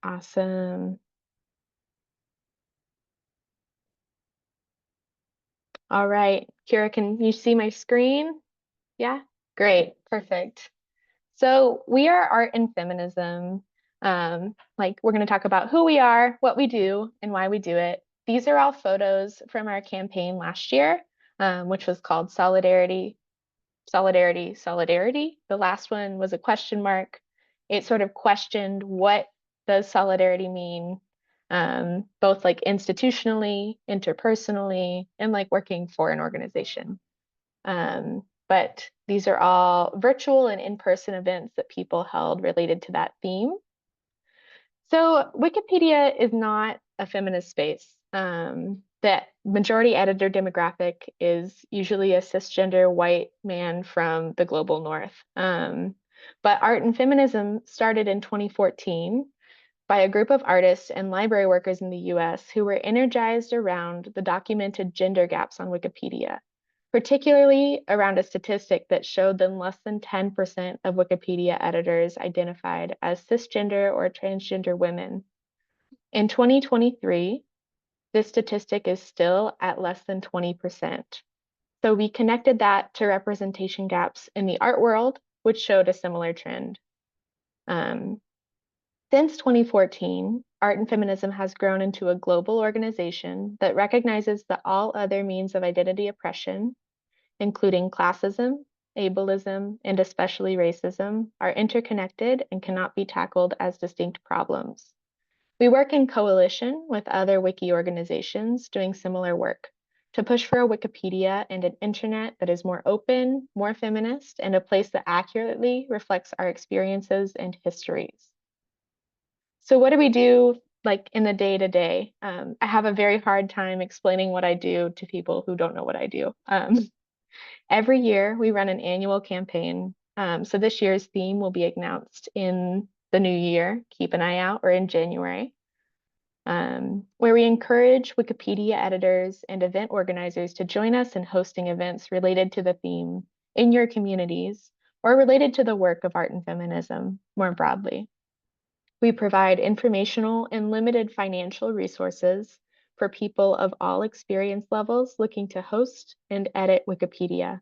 Awesome. All right, Kira, can you see my screen? Yeah, great, perfect. So we are Art and Feminism. Like we're going to talk about who we are, what we do, and why we do it. These are all photos from our campaign last year, which was called Solidarity, Solidarity, Solidarity. The last one was a question mark. It sort of questioned what does solidarity mean, both like institutionally, interpersonally, and like working for an organization. But these are all virtual and in-person events that people held related to that theme. So Wikipedia is not a feminist space. The majority editor demographic is usually a cisgender white man from the global north. But Art and Feminism started in 2014 by a group of artists and library workers in the US who were energized around the documented gender gaps on Wikipedia, particularly around a statistic that showed that less than 10% of Wikipedia editors identified as cisgender or transgender women. In 2023, this statistic is still at less than 20%. So we connected that to representation gaps in the art world, which showed a similar trend. Since 2014, Art and Feminism has grown into a global organization that recognizes that all other means of identity oppression, including classism, ableism, and especially racism, are interconnected and cannot be tackled as distinct problems. We work in coalition with other Wiki organizations doing similar work to push for a Wikipedia and an internet that is more open, more feminist, and a place that accurately reflects our experiences and histories. So what do we do like in the day to day? I have a very hard time explaining what I do to people who don't know what I do. Every year we run an annual campaign. So this year's theme will be announced in the new year, keep an eye out, or in January, where we encourage Wikipedia editors and event organizers to join us in hosting events related to the theme in your communities or related to the work of art and feminism more broadly. We provide informational and limited financial resources for people of all experience levels looking to host and edit Wikipedia.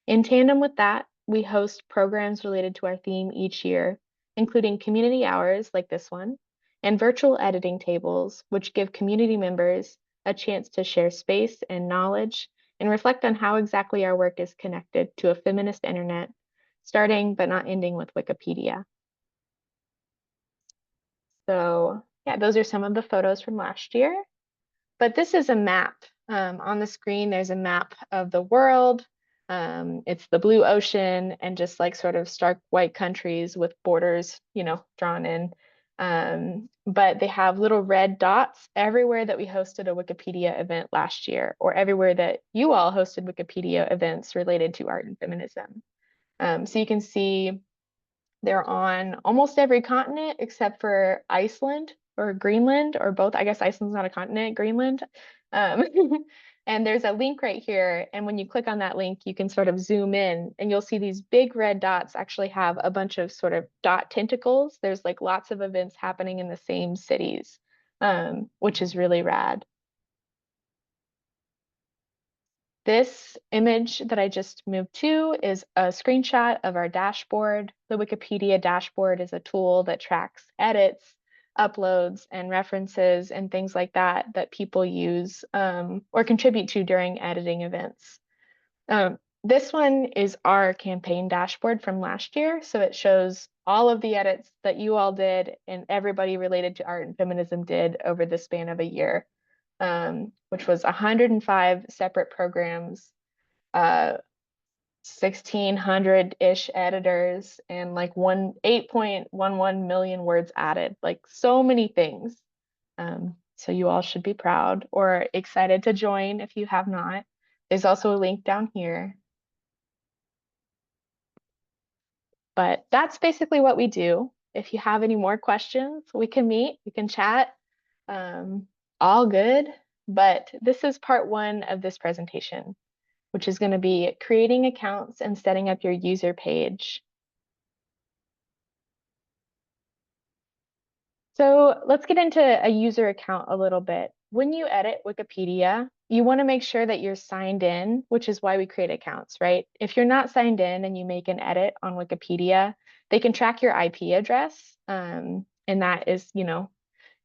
In tandem with that, we host programs related to our theme each year, including community hours like this one, and virtual editing tables, which give community members a chance to share space and knowledge and reflect on how exactly our work is connected to a feminist internet, starting but not ending with Wikipedia. So yeah, those are some of the photos from last year. But this is a map. On the screen, there's a map of the world. It's the blue ocean and just like sort of stark white countries with borders, drawn in. But they have little red dots everywhere that we hosted a Wikipedia event last year, or everywhere that you all hosted Wikipedia events related to art and feminism. So you can see they're on almost every continent except for Iceland or Greenland, or both. I guess Iceland's not a continent, Greenland. Um, and there's a link right here. And when you click on that link, you can sort of zoom in and you'll see these big red dots actually have a bunch of sort of dot tentacles. There's like lots of events happening in the same cities, which is really rad. This image that I just moved to is a screenshot of our dashboard. The Wikipedia dashboard is a tool that tracks edits, uploads, and references and things like that that people use or contribute to during editing events. This one is our campaign dashboard from last year. So it shows all of the edits that you all did and everybody related to art and feminism did over the span of a year. Which was 105 separate programs, 1,600-ish editors, and like 8.11 million words added, like so many things. So you all should be proud or excited to join if you have not. There's also a link down here. But that's basically what we do. If you have any more questions, we can meet, we can chat. All good. But this is part one of this presentation, which is going to be creating accounts and setting up your user page. So let's get into a user account a little bit. When you edit Wikipedia, you want to make sure that you're signed in, which is why we create accounts, right? If you're not signed in and you make an edit on Wikipedia, they can track your IP address. And that is,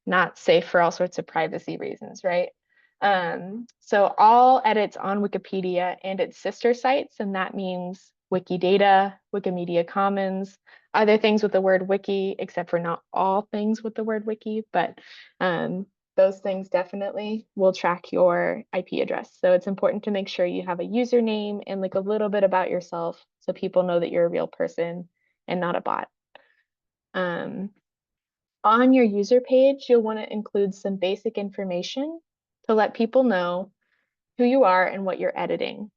not safe for all sorts of privacy reasons, right? So all edits on Wikipedia and its sister sites, and that means Wikidata, Wikimedia Commons, other things with the word wiki, except for not all things with the word wiki, but those things definitely will track your IP address. So it's important to make sure you have a username and like a little bit about yourself so people know that you're a real person and not a bot. Um, on your user page, you'll want to include some basic information to let people know who you are and what you're editing.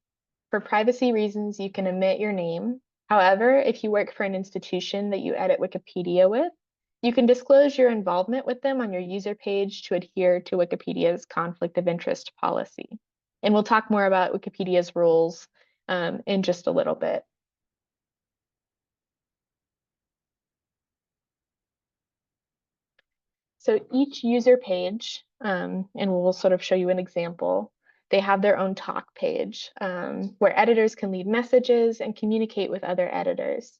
For privacy reasons, you can omit your name. However, if you work for an institution that you edit Wikipedia with, you can disclose your involvement with them on your user page to adhere to Wikipedia's conflict of interest policy. And we'll talk more about Wikipedia's rules in just a little bit. So each user page, and we'll sort of show you an example, they have their own talk page where editors can leave messages and communicate with other editors.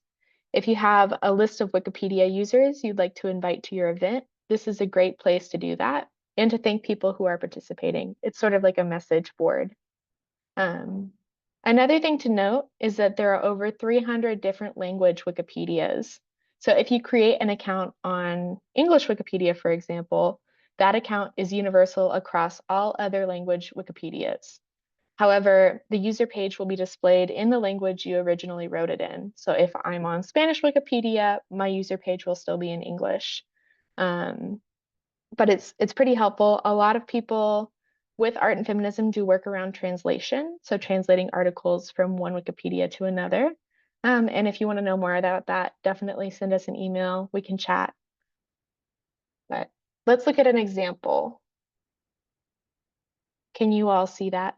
If you have a list of Wikipedia users you'd like to invite to your event, this is a great place to do that and to thank people who are participating. It's sort of like a message board. Um, Another thing to note is that there are over 300 different language Wikipedias. So if you create an account on English Wikipedia, for example, that account is universal across all other language Wikipedias. However, the user page will be displayed in the language you originally wrote it in. So if I'm on Spanish Wikipedia, my user page will still be in English. Um, but it's pretty helpful. A lot of people with art and feminism do work around translation, so translating articles from one Wikipedia to another. And if you want to know more about that, definitely send us an email. We can chat. But let's look at an example. Can you all see that?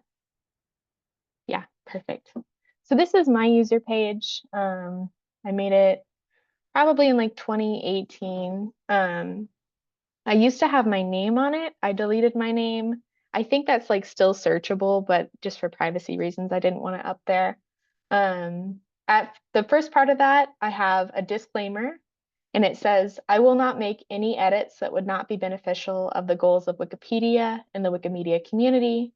Yeah, perfect. So this is my user page. I made it probably in like 2018. I used to have my name on it. I deleted my name. I think that's like still searchable, but just for privacy reasons, I didn't want it up there. At the first part of that, I have a disclaimer, and it says, I will not make any edits that would not be beneficial of the goals of Wikipedia and the Wikimedia community.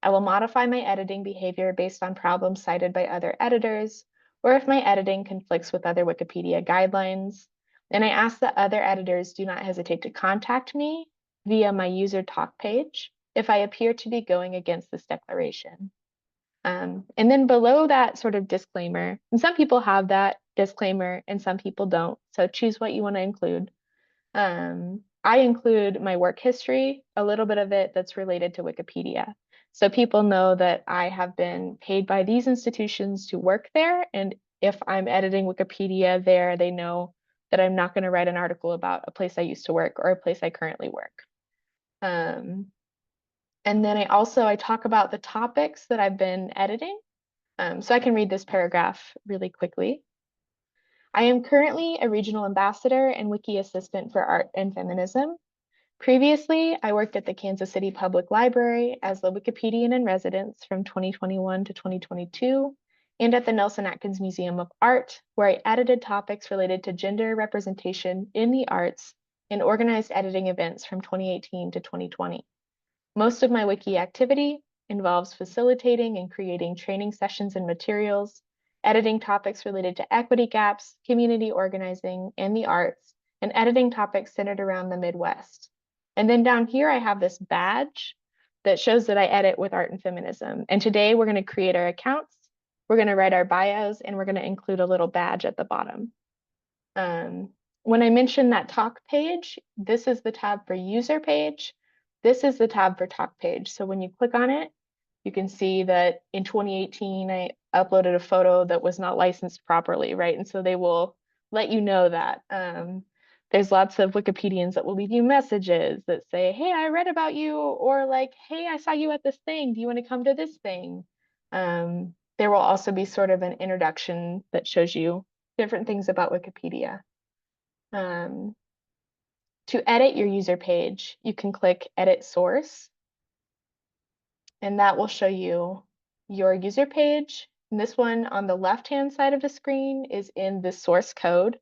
I will modify my editing behavior based on problems cited by other editors, or if my editing conflicts with other Wikipedia guidelines. And I ask that other editors do not hesitate to contact me via my user talk page if I appear to be going against this declaration. And then below that sort of disclaimer, and some people have that disclaimer and some people don't, so choose what you want to include. I include my work history, a little bit of it that's related to Wikipedia. So people know that I have been paid by these institutions to work there, and if I'm editing Wikipedia there, they know that I'm not going to write an article about a place I used to work or a place I currently work. And then I talk about the topics that I've been editing. So I can read this paragraph really quickly. I am currently a regional ambassador and wiki assistant for art and feminism. Previously, I worked at the Kansas City Public Library as the Wikipedian in residence from 2021 to 2022, and at the Nelson Atkins Museum of Art, where I edited topics related to gender representation in the arts and organized editing events from 2018 to 2020. Most of my wiki activity involves facilitating and creating training sessions and materials, editing topics related to equity gaps, community organizing, and the arts, and editing topics centered around the Midwest. And then down here, I have this badge that shows that I edit with art and feminism. And today we're going to create our accounts, we're going to write our bios, and we're going to include a little badge at the bottom. When I mentioned that talk page, this is the tab for user page. This is the tab for talk page. So when you click on it, you can see that in 2018, I uploaded a photo that was not licensed properly, right? And so they will let you know that. There's lots of Wikipedians that will leave you messages that say, hey, I read about you, or like, hey, I saw you at this thing. Do you want to come to this thing? There will also be sort of an introduction that shows you different things about Wikipedia. Um, To edit your user page, you can click Edit Source, and that will show you your user page. And this one on the left-hand side of the screen is in the source code,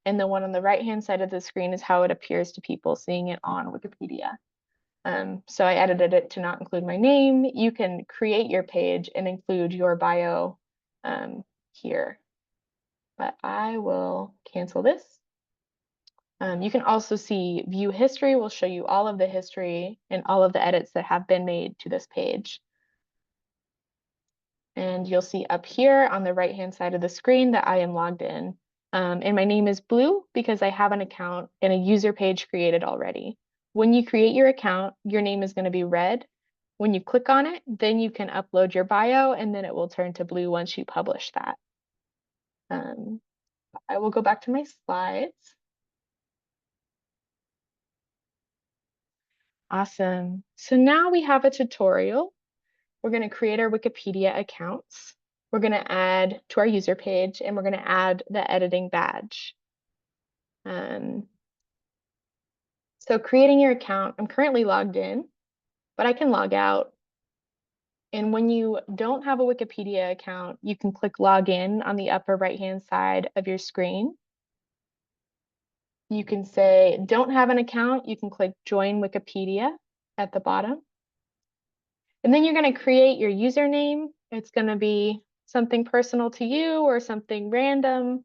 and the one on the right-hand side of the screen is how it appears to people seeing it on Wikipedia. So I edited it to not include my name. You can create your page and include your bio here, but I will cancel this. You can also see View History will show you all of the history and all of the edits that have been made to this page. And you'll see up here on the right-hand side of the screen that I am logged in. And my name is blue because I have an account and a user page created already. When you create your account, your name is going to be red. When you click on it, then you can upload your bio, and then it will turn to blue once you publish that. I will go back to my slides. Awesome. So now we have a tutorial. We're going to create our Wikipedia accounts. We're going to add to our user page, and we're going to add the editing badge. So creating your account, I'm currently logged in, but I can log out. And when you don't have a Wikipedia account, you can click Login on the upper right-hand side of your screen. You can say, don't have an account, you can click Join Wikipedia at the bottom. And then you're going to create your username. It's going to be something personal to you or something random.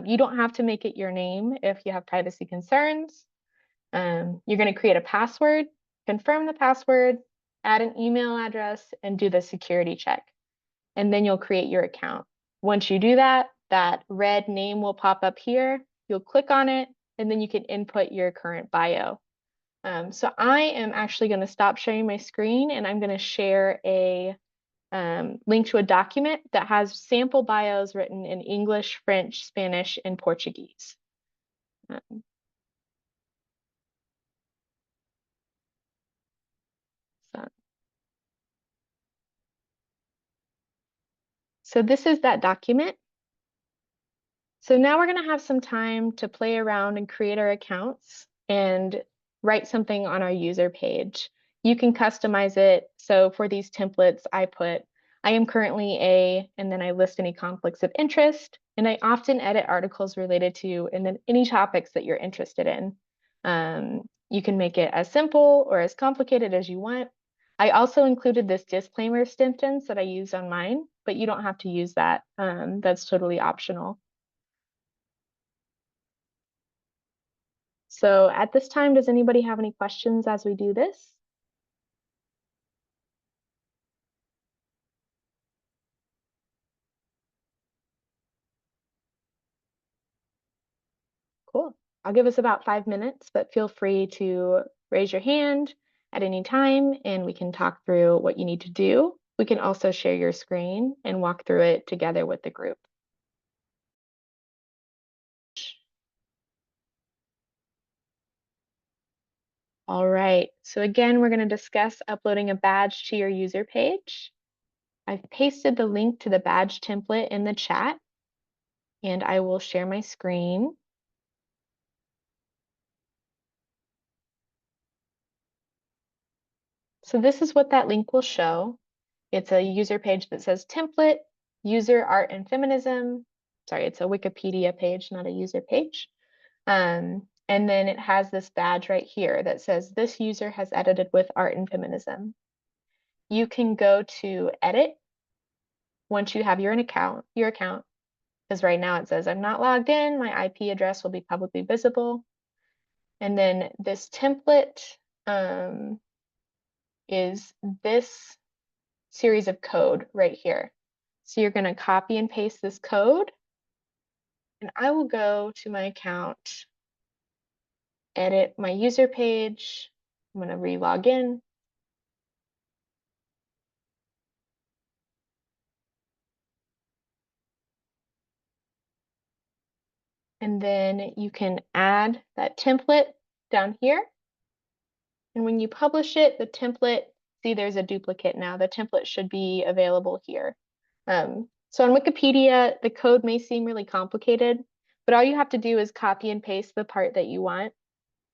You don't have to make it your name if you have privacy concerns. You're going to create a password, confirm the password, add an email address, and do the security check. And then you'll create your account. Once you do that, that red name will pop up here. You'll click on it, and then you can input your current bio. So I am actually going to stop sharing my screen, and I'm going to share a link to a document that has sample bios written in English, French, Spanish, and Portuguese. So this is that document. So now we're going to have some time to play around and create our accounts and write something on our user page. You can customize it. So for these templates, I am currently a, and then I list any conflicts of interest, and I often edit articles related to, and then any topics that you're interested in. You can make it as simple or as complicated as you want. I also included this disclaimer sentence that I used on mine, but you don't have to use that. That's totally optional. So at this time, does anybody have any questions as we do this? Cool. I'll give us about 5 minutes, but feel free to raise your hand at any time and we can talk through what you need to do. We can also share your screen and walk through it together with the group. All right, so again, we're going to discuss uploading a badge to your user page. I've pasted the link to the badge template in the chat, and I will share my screen. So this is what that link will show. It's a user page that says template, user, art, and feminism. Sorry, it's a Wikipedia page, not a user page. And then it has this badge right here that says this user has edited with art and feminism. You can go to edit once you have your account, because right now it says I'm not logged in, my IP address will be publicly visible. And then this template is this series of code right here. So you're going to copy and paste this code, and I will go to my account, edit my user page. I'm going to re-log in. And then you can add that template down here. And when you publish it, the template, see there's a duplicate now. The template should be available here. So on Wikipedia, the code may seem really complicated, but all you have to do is copy and paste the part that you want.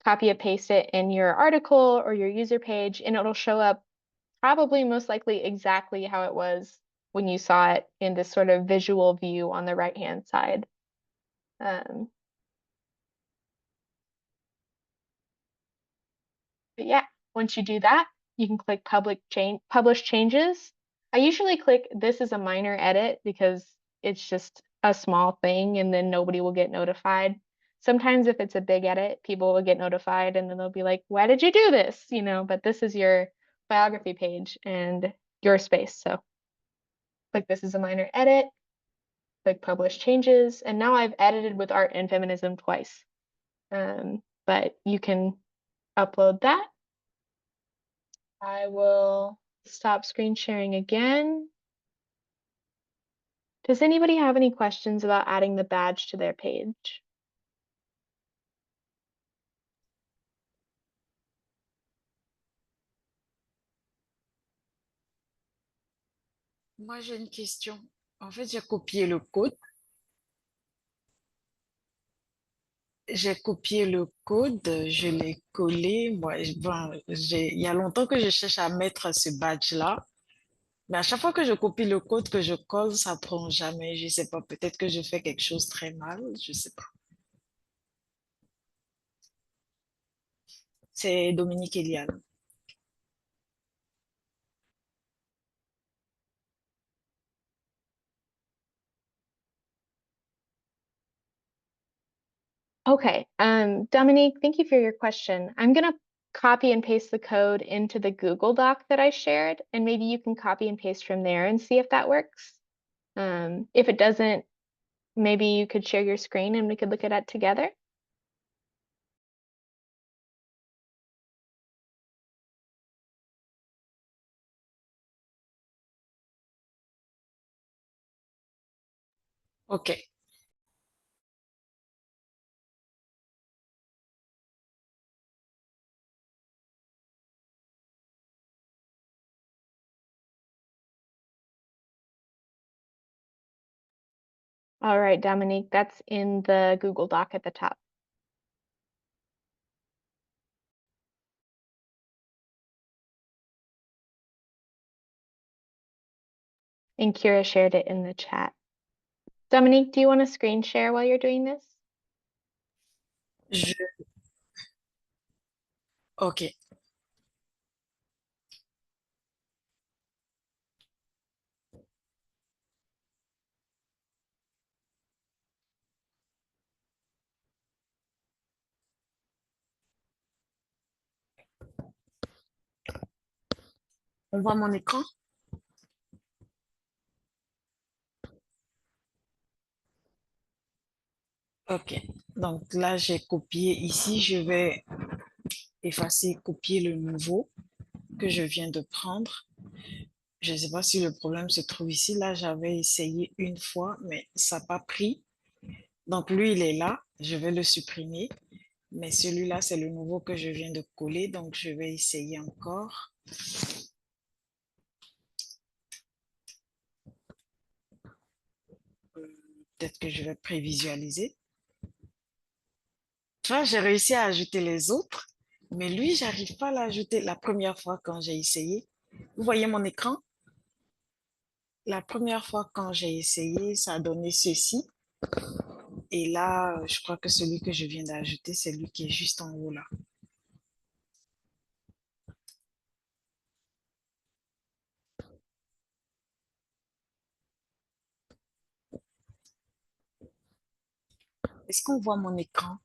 copy and paste it in your article or your user page, and it'll show up probably most likely exactly how it was when you saw it in this sort of visual view on the right-hand side. But yeah, once you do that, you can click publish changes. I usually click this is a minor edit because it's just a small thing and then nobody will get notified. Sometimes if it's a big edit, people will get notified and then they'll be like, why did you do this? But this is your biography page and your space. So click this is a minor edit, click publish changes. And now I've edited with art and feminism twice. But you can upload that. I will stop screen sharing again. Does anybody have any questions about adding the badge to their page? Moi, j'ai une question. En fait, j'ai copié le code. Je l'ai collé. Moi, il y a longtemps que je cherche à mettre ce badge-là. Mais à chaque fois que je copie le code, que je colle, ça prend jamais. Je sais pas, peut-être que je fais quelque chose très mal. Je sais pas. C'est Dominique Eliane. Okay, Dominique, thank you for your question. I'm gonna copy and paste the code into the Google Doc that I shared, and maybe you can copy and paste from there and see if that works. If it doesn't, maybe you could share your screen and we could look at it together. OK. All right, Dominique, that's in the Google Doc at the top. And Kira shared it in the chat. Dominique, do you want to screen share while you're doing this? Je... OK. On voit mon écran? OK. Donc là, j'ai copié ici. Je vais effacer, copier le nouveau que je viens de prendre. Je ne sais pas si le problème se trouve ici. Là, j'avais essayé une fois, mais ça n'a pas pris. Donc, lui, il est là. Je vais le supprimer. Mais celui-là, c'est le nouveau que je viens de coller. Donc, je vais essayer encore. Peut-être que je vais prévisualiser. Tu vois, j'ai réussi à ajouter les autres. Mais lui, j'arrive pas à l'ajouter la première fois quand j'ai essayé. Vous voyez mon écran? La première fois quand j'ai essayé, ça a donné ceci. Et là, je crois que celui que je viens d'ajouter, c'est lui qui est juste en haut là. Est-ce qu'on voit mon écran?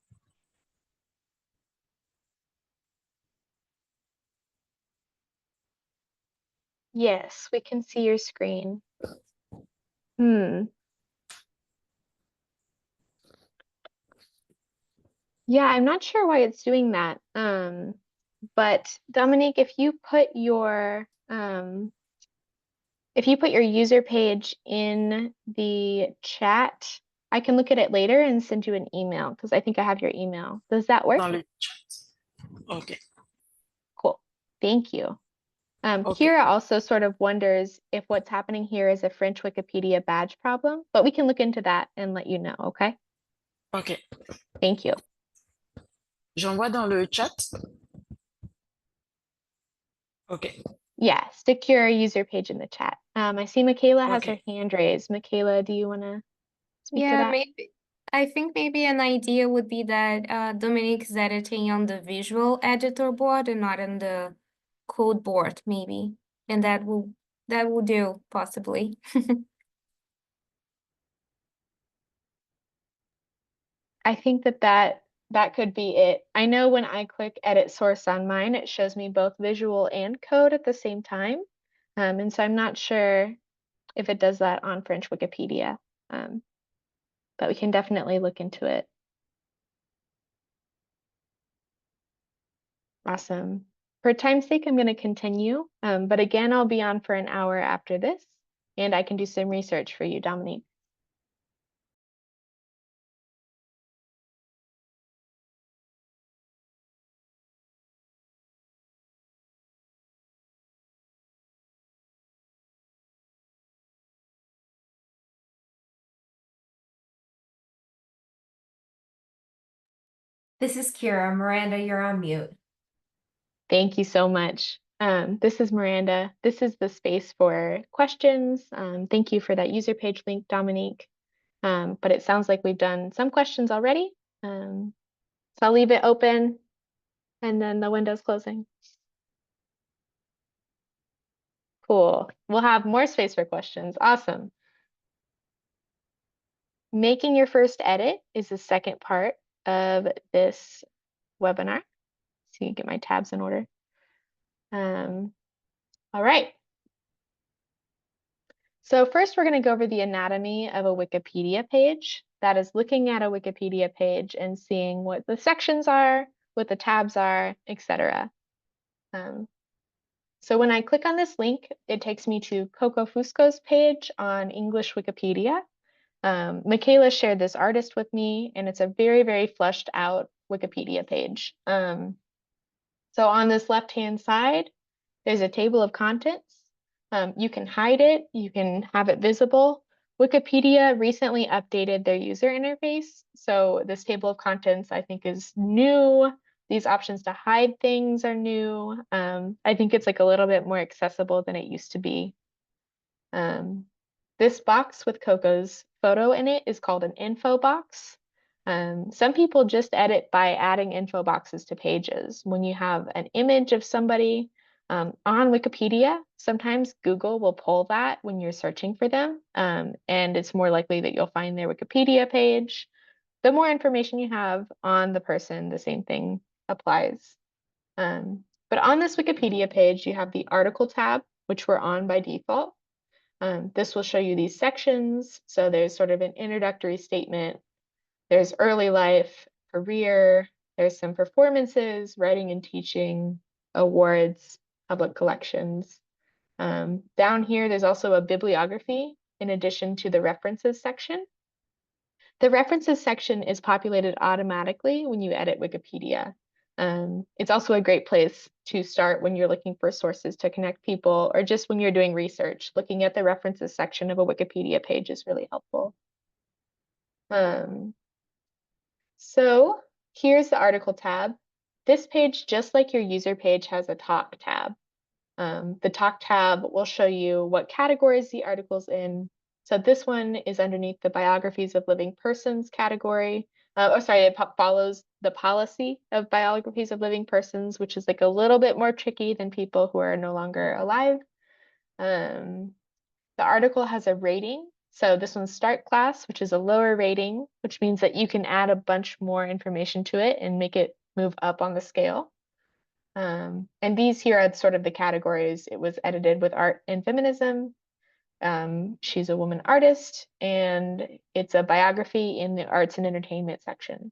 Yes, we can see your screen. Hmm. Yeah, I'm not sure why it's doing that. But Dominique, if you put your user page in the chat, I can look at it later and send you an email because I think I have your email. Does that work? Dans le chat. OK. Cool. Thank you. OK. Kira also sort of wonders if what's happening here is a French Wikipedia badge problem, but we can look into that and let you know, okay? OK. Thank you. J'envoie dans le chat. OK. Yeah, stick your user page in the chat. I see Michaela has her OK. hand raised. Michaela, do you want to speak to Yeah, that? maybe. I think maybe an idea would be that Dominique's editing on the visual editor board and not on the code board, maybe. And that will do, possibly. I think that could be it. I know when I click edit source on mine, it shows me both visual and code at the same time. And so I'm not sure if it does that on French Wikipedia, but we can definitely look into it. Awesome. For time's sake, I'm going to continue, but again, I'll be on for an hour after this, and I can do some research for you, Dominique. This is Kira. Miranda, you're on mute. Thank you so much. This is Miranda. This is the space for questions. Thank you for that user page link, Dominique. But it sounds like we've done some questions already. So I'll leave it open and then the window's closing. Cool. We'll have more space for questions. Awesome. Making your first edit is the second part of this webinar. So you get my tabs in order. All right. So first we're going to go over the anatomy of a Wikipedia page. That is looking at a Wikipedia page and seeing what the sections are, what the tabs are, etc. So when I click on this link, it takes me to Coco Fusco's page on English Wikipedia. Michaela shared this artist with me, and it's a very, very fleshed out Wikipedia page. So on this left-hand side, there's a table of contents. You can hide it, you can have it visible. Wikipedia recently updated their user interface. So this table of contents, I think, is new. These options to hide things are new. I think it's like a little bit more accessible than it used to be. This box with Coco's photo in it is called an info box. Some people just edit by adding info boxes to pages. When you have an image of somebody on Wikipedia, sometimes Google will pull that when you're searching for them, and it's more likely that you'll find their Wikipedia page. The more information you have on the person, the same thing applies. But on this Wikipedia page, you have the article tab, which we're on by default. This will show you these sections. So there's sort of an introductory statement. There's early life, career, there's some performances, writing and teaching, awards, public collections. Down here, there's also a bibliography in addition to the references section. The references section is populated automatically when you edit Wikipedia. It's also a great place to start when you're looking for sources to connect people, or just when you're doing research. Looking at the references section of a Wikipedia page is really helpful. So here's the article tab. This page, just like your user page, has a talk tab. The talk tab will show you what categories the article's in. So this one is underneath the biographies of living persons category. It follows the policy of biographies of living persons, which is like a little bit more tricky than people who are no longer alive. The article has a rating. So this one's start class, which is a lower rating, which means that you can add a bunch more information to it and make it move up on the scale. And these here are sort of the categories. It was edited with art and feminism. She's a woman artist, and it's a biography in the arts and entertainment section.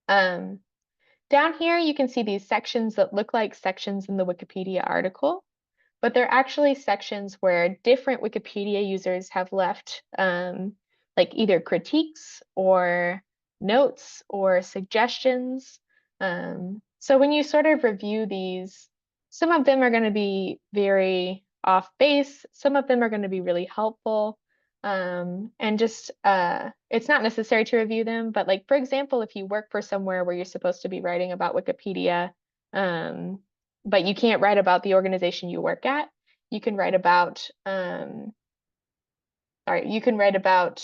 Down here, you can see these sections that look like sections in the Wikipedia article, but they're actually sections where different Wikipedia users have left like either critiques or notes or suggestions. So when you sort of review these, some of them are going to be very off base, some of them are going to be really helpful. And just it's not necessary to review them, but like for example, if you work for somewhere where you're supposed to be writing about Wikipedia, but you can't write about the organization you work at, you can write about you can write on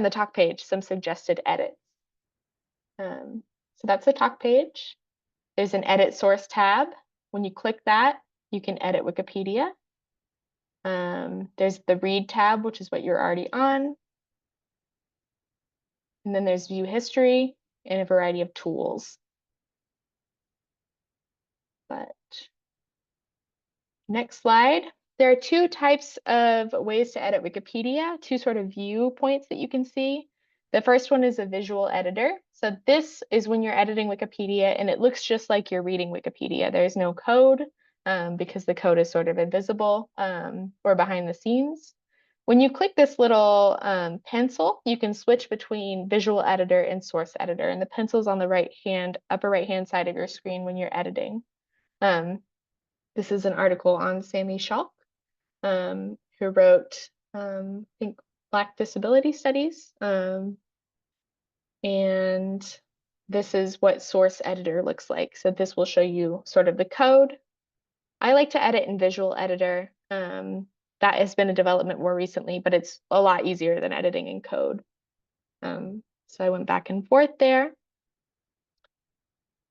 the talk page some suggested edits. So that's the talk page. There's an edit source tab. When you click that, you can edit Wikipedia. There's the read tab, which is what you're already on. And then there's view history and a variety of tools. But next slide. There are two types of ways to edit Wikipedia, two sort of viewpoints that you can see. The first one is a visual editor. So this is when you're editing Wikipedia and it looks just like you're reading Wikipedia. There's no code because the code is sort of invisible or behind the scenes. When you click this little pencil, you can switch between visual editor and source editor. And the pencil's on the upper right-hand side of your screen when you're editing. This is an article on Sammy Schalk, who wrote, I think, Black Disability Studies. And this is what source editor looks like. So this will show you sort of the code. I like to edit in visual editor. That has been a development more recently, but it's a lot easier than editing in code. So I went back and forth there.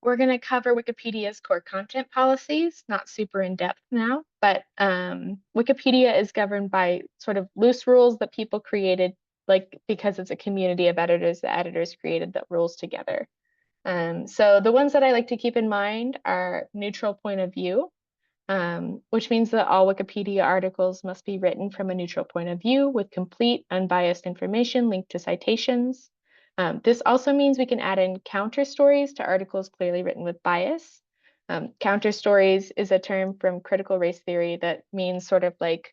We're going to cover Wikipedia's core content policies, not super in depth now, but Wikipedia is governed by sort of loose rules that people created, like because it's a community of editors, the editors created the rules together. So the ones that I like to keep in mind are neutral point of view, which means that all Wikipedia articles must be written from a neutral point of view with complete, unbiased information linked to citations. This also means we can add in counter stories to articles clearly written with bias. Counter stories is a term from critical race theory that means sort of like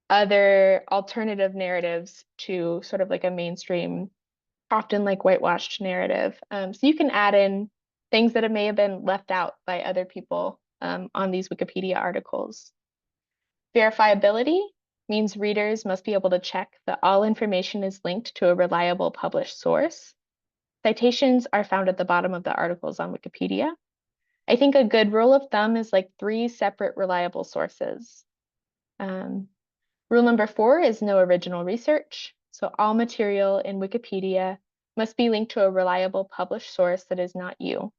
other alternative narratives to sort of like a mainstream, often like whitewashed narrative. So you can add in things that may have been left out by other people on these Wikipedia articles. Verifiability means readers must be able to check that all information is linked to a reliable published source. Citations are found at the bottom of the articles on Wikipedia. I think a good rule of thumb is like 3 separate reliable sources. Rule number 4 is no original research. So all material in Wikipedia must be linked to a reliable published source that is not you.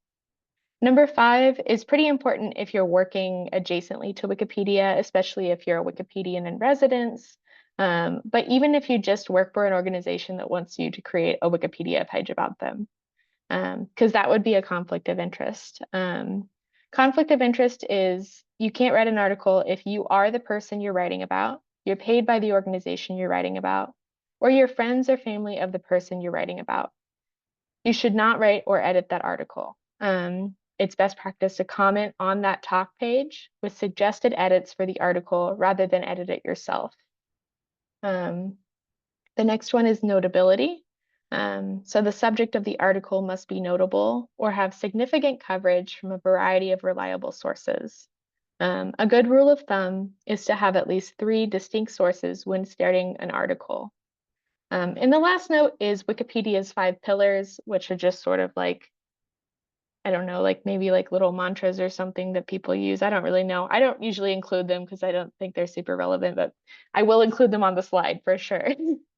Number 5 is pretty important if you're working adjacently to Wikipedia, especially if you're a Wikipedian in residence. But even if you just work for an organization that wants you to create a Wikipedia page about them, because that would be a conflict of interest. Conflict of interest is you can't write an article if you are the person you're writing about, you're paid by the organization you're writing about, or you're friends or family of the person you're writing about. You should not write or edit that article. It's best practice to comment on that talk page with suggested edits for the article rather than edit it yourself. The next one is notability. So the subject of the article must be notable or have significant coverage from a variety of reliable sources. A good rule of thumb is to have at least 3 distinct sources when starting an article. And the last note is Wikipedia's 5 pillars, which are just sort of like, I don't know, like maybe like little mantras or something that people use. I don't really know. I don't usually include them because I don't think they're super relevant, but I will include them on the slide for sure.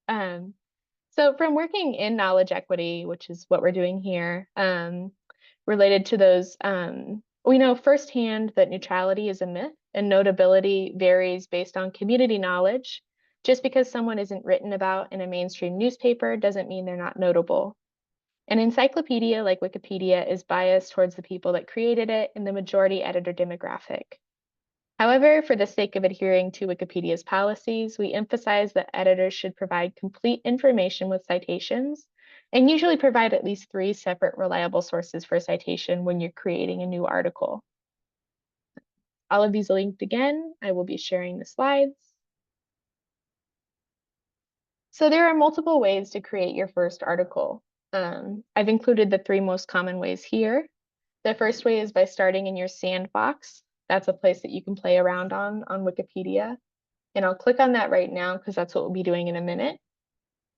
So from working in knowledge equity, which is what we're doing here, related to those, we know firsthand that neutrality is a myth and notability varies based on community knowledge. Just because someone isn't written about in a mainstream newspaper doesn't mean they're not notable. An encyclopedia like Wikipedia is biased towards the people that created it and the majority editor demographic. However, for the sake of adhering to Wikipedia's policies, we emphasize that editors should provide complete information with citations and usually provide at least 3 separate reliable sources for citation when you're creating a new article. All of these are linked again. I will be sharing the slides. So there are multiple ways to create your first article. I've included the 3 most common ways here. The first way is by starting in your sandbox. That's a place that you can play around on Wikipedia. and I'll click on that right now because that's what we'll be doing in a minute.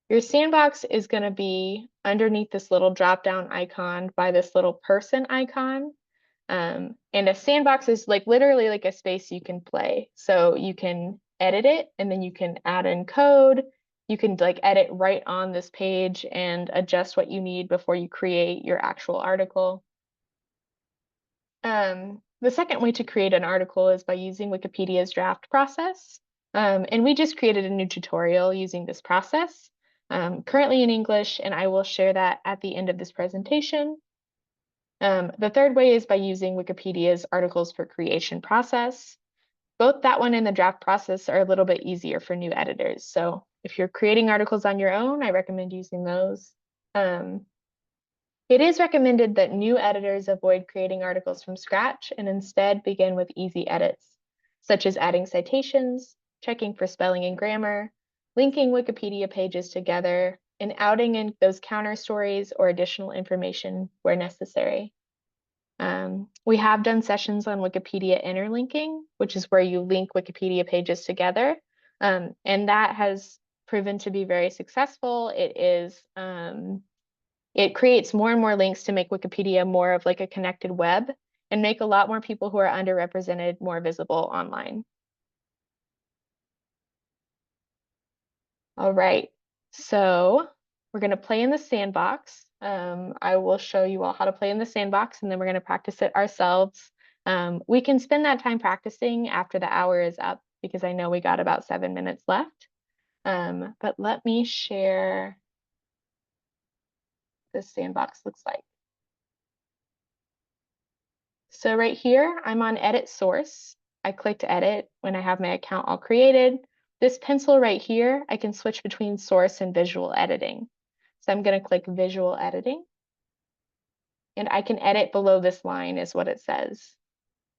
Your sandbox is going to be underneath this little drop-down icon by this little person icon. And a sandbox is like literally like a space you can play. So you can edit it and then you can add in code. You can like edit right on this page and adjust what you need before you create your actual article. The second way to create an article is by using Wikipedia's draft process. And we just created a new tutorial using this process, currently in English, and I will share that at the end of this presentation. The third way is by using Wikipedia's articles for creation process. Both that one and the draft process are a little bit easier for new editors. So if you're creating articles on your own, I recommend using those. It is recommended that new editors avoid creating articles from scratch and instead begin with easy edits, such as adding citations, checking for spelling and grammar, linking Wikipedia pages together, and outing in those counter stories or additional information where necessary. We have done sessions on Wikipedia interlinking, which is where you link Wikipedia pages together, and that has proven to be very successful. It creates more and more links to make Wikipedia more of like a connected web and make a lot more people who are underrepresented more visible online. All right, so we're going to play in the sandbox. I will show you all how to play in the sandbox and then we're going to practice it ourselves. We can spend that time practicing after the hour is up because I know we got about 7 minutes left. But let me share what this sandbox looks like. So right here, I'm on edit source. I clicked edit when I have my account all created. This pencil right here, I can switch between source and visual editing. So I'm going to click visual editing. And I can edit below this line is what it says.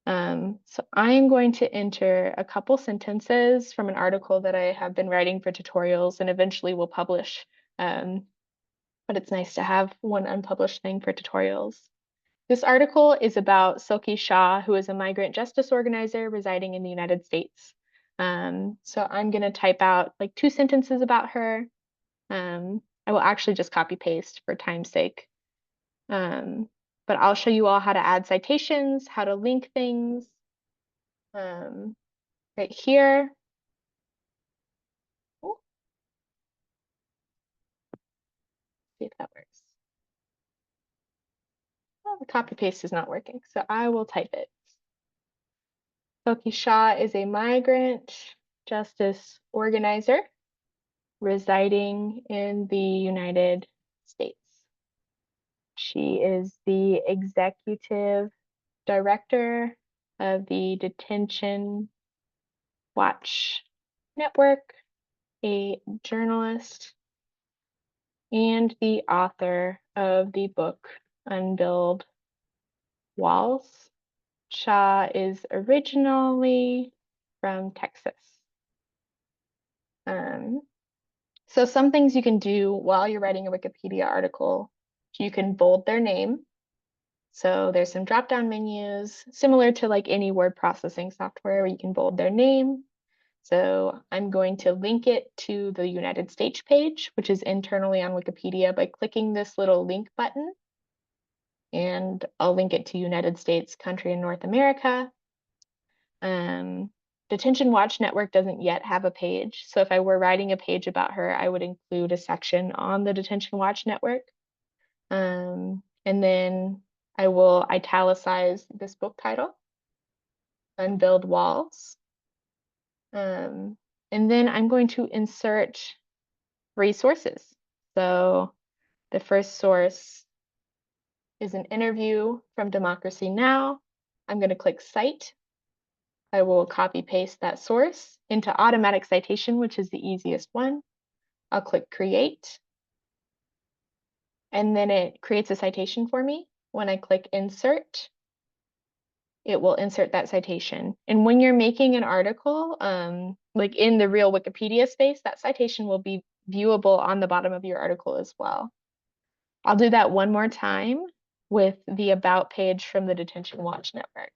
So I am going to enter a couple sentences from an article that I have been writing for tutorials and eventually will publish. But it's nice to have one unpublished thing for tutorials. This article is about Silky Shah, who is a migrant justice organizer residing in the United States. So I'm going to type out like 2 sentences about her. I will actually just copy paste for time's sake. But I'll show you all how to add citations, how to link things. Right here. Ooh. See if that works. Well, the copy paste is not working, so I will type it. Silky Shah is a migrant justice organizer residing in the United States. She is the executive director of the Detention Watch Network, a journalist, and the author of the book Unbuild Walls. Shah is originally from Texas. So some things you can do while you're writing a Wikipedia article, you can bold their name. So there's some drop-down menus similar to like any word processing software where you can bold their name. So I'm going to link it to the United States page, which is internally on Wikipedia by clicking this little link button. And I'll link it to United States, country in North America. Detention Watch Network doesn't yet have a page. So if I were writing a page about her, I would include a section on the Detention Watch Network. And then I will italicize this book title, Unbuild Walls. And then I'm going to insert resources. So the first source is an interview from Democracy Now! I'm going to click Cite. I will copy paste that source into automatic citation, which is the easiest one. I'll click create. And then it creates a citation for me. When I click insert, it will insert that citation. And when you're making an article, like in the real Wikipedia space, that citation will be viewable on the bottom of your article as well. I'll do that one more time with the About page from the Detention Watch Network.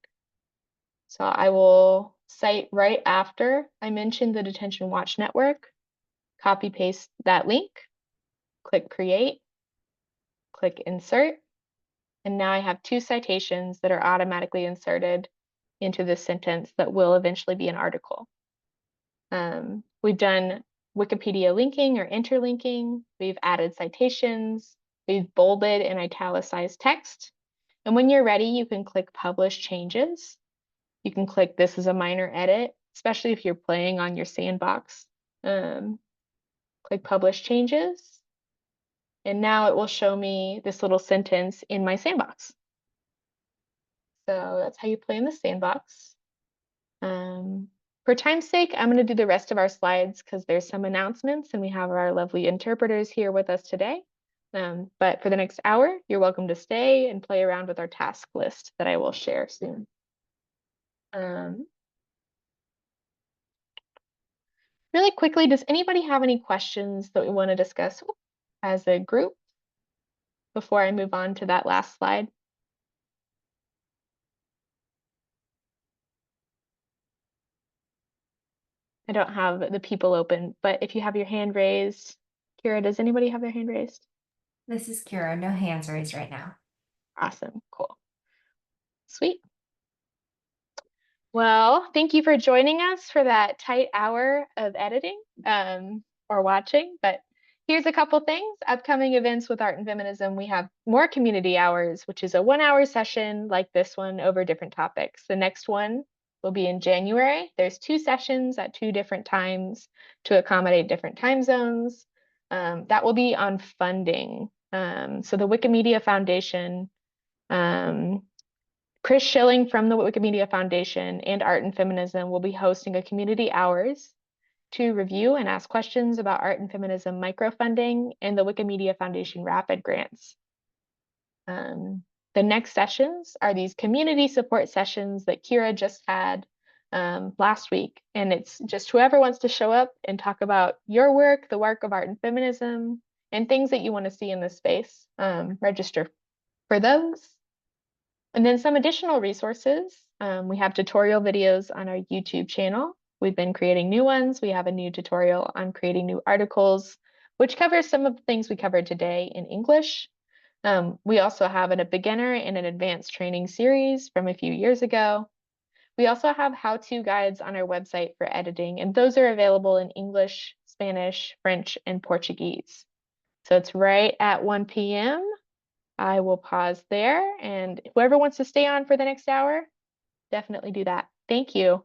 So I will cite right after I mention the Detention Watch Network, copy paste that link, click create, click insert, and now I have 2 citations that are automatically inserted into this sentence that will eventually be an article. We've done Wikipedia linking or interlinking. We've added citations. We've bolded and italicized text. And when you're ready, you can click Publish Changes. You can click This is a minor edit, especially if you're playing on your sandbox. Click Publish Changes. And now it will show me this little sentence in my sandbox. So that's how you play in the sandbox. For time's sake, I'm going to do the rest of our slides because there's some announcements and we have our lovely interpreters here with us today. But for the next hour, you're welcome to stay and play around with our task list that I will share soon. Really quickly, does anybody have any questions that we want to discuss as a group before I move on to that last slide? I don't have the people open, but if you have your hand raised, Kira, does anybody have their hand raised? This is Kira. No hands raised right now. Awesome, cool. Sweet. Well, thank you for joining us for that tight hour of editing or watching. But here's a couple things. Upcoming events with Art and Feminism. We have more community hours, which is a 1-hour session like this one over different topics. The next one will be in January. There's 2 sessions at 2 different times to accommodate different time zones. That will be on funding. So the Wikimedia Foundation, Chris Schilling from the Wikimedia Foundation and Art and Feminism will be hosting a community hours to review and ask questions about Art and Feminism microfunding and the Wikimedia Foundation rapid grants. The next sessions are these community support sessions that Kira just had last week. And it's just whoever wants to show up and talk about your work, the work of Art and Feminism, and things that you want to see in this space. Register for those. And then some additional resources. We have tutorial videos on our YouTube channel. We've been creating new ones. We have a new tutorial on creating new articles, which covers some of the things we covered today in English. We also have a beginner and an advanced training series from a few years ago. We also have how-to guides on our website for editing, and those are available in English, Spanish, French, and Portuguese. So it's right at 1 p.m. I will pause there, and whoever wants to stay on for the next hour, definitely do that. Thank you.